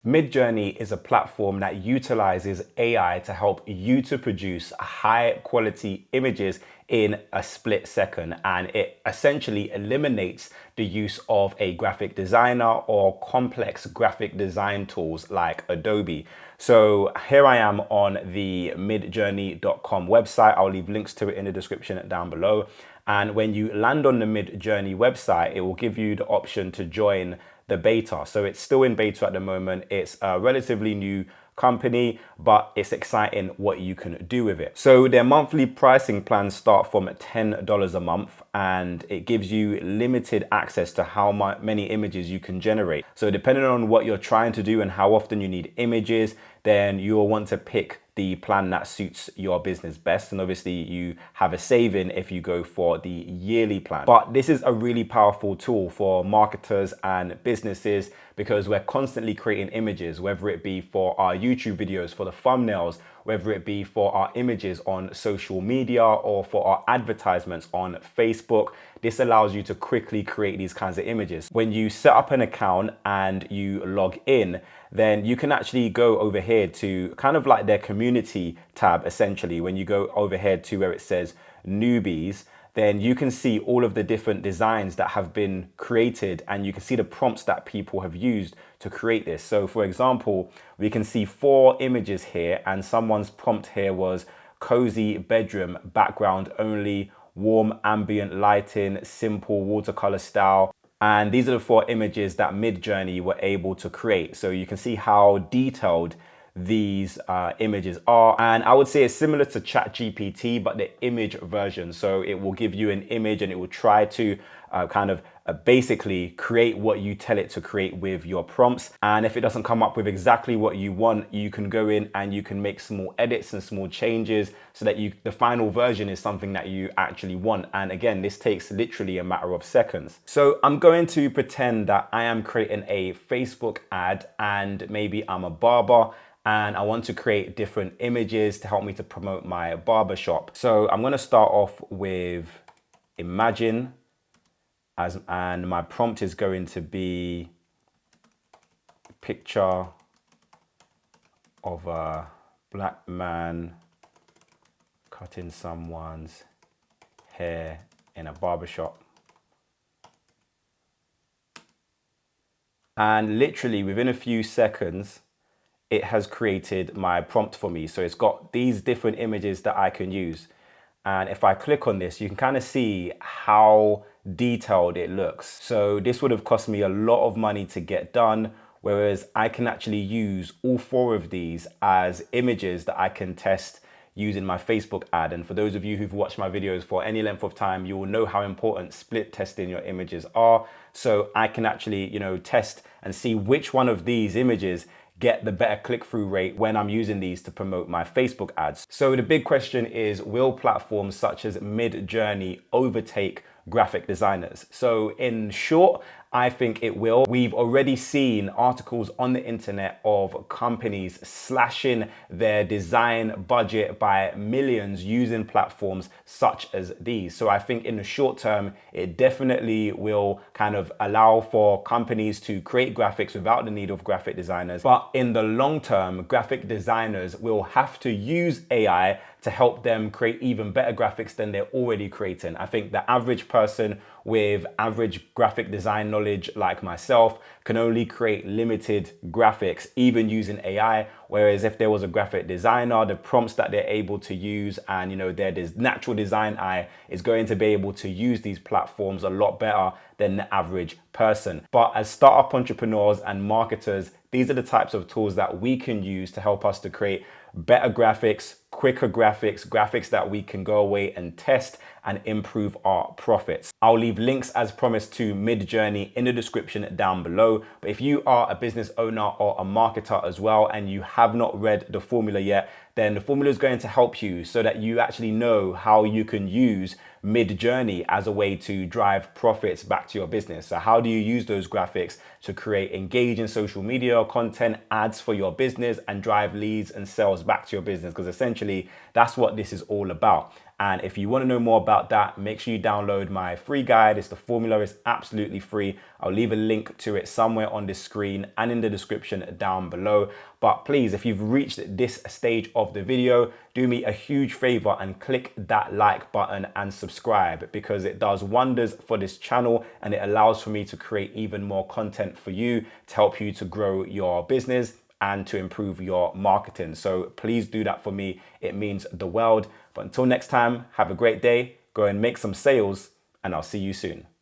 Midjourney is a platform that utilizes AI to help you to produce high quality images in a split second. And it essentially eliminates the use of a graphic designer or complex graphic design tools like Adobe. So here I am on the midjourney.com website. I'll leave links to it in the description down below. And when you land on the Midjourney website, it will give you the option to join the beta. So it's still in beta at the moment. It's a relatively new company, but it's exciting what you can do with it. So their monthly pricing plans start from $10 a month, and it gives you limited access to how many images you can generate. So depending on what you're trying to do and how often you need images, then you'll want to pick the plan that suits your business best. And obviously you have a saving if you go for the yearly plan. But this is a really powerful tool for marketers and businesses because we're constantly creating images, whether it be for our YouTube videos, for the thumbnails, whether it be for our images on social media or for our advertisements on Facebook. This allows you to quickly create these kinds of images. When you set up an account and you log in, then you can actually go over here to kind of like their community tab. Essentially, when you go over here to where it says newbies, then you can see all of the different designs that have been created, and you can see the prompts that people have used to create this. So for example, we can see 4 images here, and someone's prompt here was cozy bedroom, background only, warm ambient lighting, simple watercolor style. And these are the 4 images that Midjourney were able to create. So you can see how detailed these images are. And I would say it's similar to ChatGPT, but the image version. So it will give you an image and it will try to basically create what you tell it to create with your prompts. And if it doesn't come up with exactly what you want, you can go in and you can make small edits and small changes so that the final version is something that you actually want. And again, this takes literally a matter of seconds. So I'm going to pretend that I am creating a Facebook ad and maybe I'm a barber and I want to create different images to help me to promote my barber shop. So I'm going to start off with imagine. And my prompt is going to be a picture of a black man cutting someone's hair in a barbershop. And literally within a few seconds, it has created my prompt for me. So it's got these different images that I can use. And if I click on this, you can kind of see how detailed it looks. So this would have cost me a lot of money to get done, whereas I can actually use all 4 of these as images that I can test using my Facebook ad. And for those of you who've watched my videos for any length of time, you will know how important split testing your images are. So I can actually, test and see which one of these images get the better click-through rate when I'm using these to promote my Facebook ads. So the big question is, will platforms such as Midjourney overtake graphic designers? So in short, I think it will. We've already seen articles on the internet of companies slashing their design budget by millions using platforms such as these. So I think in the short term, it definitely will kind of allow for companies to create graphics without the need of graphic designers. But in the long term, graphic designers will have to use AI to help them create even better graphics than they're already creating. I think the average person with average graphic design knowledge like myself can only create limited graphics, even using AI. Whereas if there was a graphic designer, the prompts that they're able to use and their natural design eye is going to be able to use these platforms a lot better than the average person. But as startup entrepreneurs and marketers, these are the types of tools that we can use to help us to create better graphics, quicker graphics, graphics that we can go away and test and improve our profits. I'll leave links as promised to Midjourney in the description down below. But if you are a business owner or a marketer as well and you have not read the formula yet, then the formula is going to help you so that you actually know how you can use Midjourney as a way to drive profits back to your business. So how do you use those graphics to create engaging social media content, ads for your business, and drive leads and sales back to your business? Because essentially that's what this is all about. And if you want to know more about that, make sure you download my free guide. The formula is absolutely free. I'll leave a link to it somewhere on this screen and in the description down below. But please, if you've reached this stage of the video, do me a huge favor and click that like button and subscribe, because it does wonders for this channel and it allows for me to create even more content for you to help you to grow your business and to improve your marketing. So please do that for me. It means the world. But until next time, have a great day, go and make some sales, and I'll see you soon.